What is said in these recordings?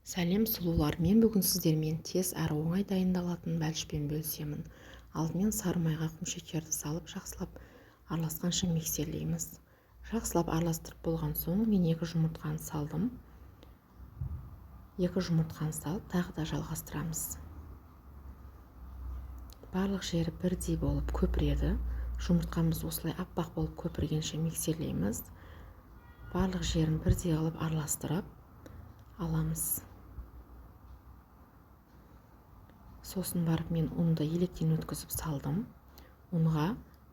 Сәлем сұлулар, мен бүгін сіздермен тез әрі оңай дайындалатын бәлішпен бөлісемін. Алдымен сары майға құмшекерді салып, жақсылап араласқанша миксерлейміз. Жақсылап араластырып болған соң мен 2 жұмыртқаны салдым. 2 жұмыртқаны салып, тағы да жалғастырамыз. Барлық жері бірдей болып көпіреді. Жұмыртқамыз осылай аппақ болып көпіргенше миксерлейміз. Барлық жерін бірдей қылып араластырып аламыз. Сосын барып мен ұнды електен өткізіп салдым. Ұнға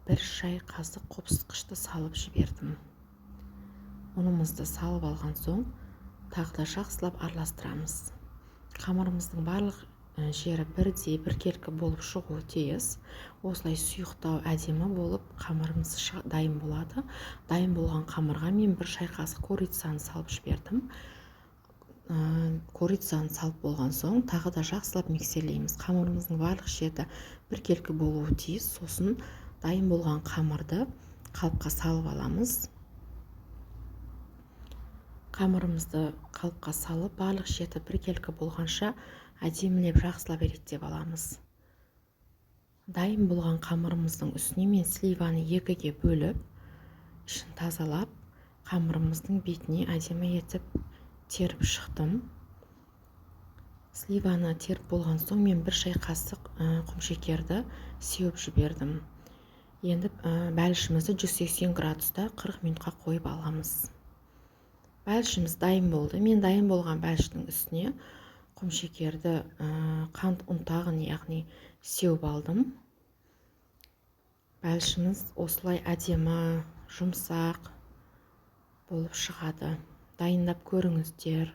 1 шай қасық қопсытқышты салып жібердім. Ұнымызды салып алған соң тағы да жақсылап араластырамыз. Қамырымыздың барлық жері бірдей біркелкі болып шығуы тиіс. Осылай сұйықтау әдемі болып қамырымыз дайын болады. Дайын болған қамырға мен 1 шай қасық корицаны салып жібердім. Корицаны салып болған соң тағы да жақсылап миксерлейміз. Қамырымыздың барлық жері біркелкі болуы тиіс. Сосын дайын болған қамырды қалыпқа салып аламыз. Қамырымызды қалыпқа салып, барлық жері біркелкі болғанша әдемілеп жақсылап реттеп аламыз. Дайын болған қамырымыздың үстіне мен сливаны 2-ге бөліп, ішін тазалап, қамырымыздың бетіне әдемі етіп теріп шықтым. Сливаны теріп болған соң мен 1 шай қасық құмшекерді сеуіп жібердім. Енді бәлішімізді 180 градуста 40 минутқа қойып аламыз. Бәлішіміз дайын болды. Мен дайын болған бәліштің үстіне құмшекерді қант ұнтағын, яғни сеуіп алдым. Бәлішіміз осылай әдемі, жұмсақ болып шығады. Дайындап көріңіздер.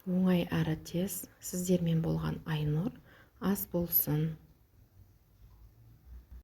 Оңай әрі тез. Сіздермен болған Айнұр. Ас болсын.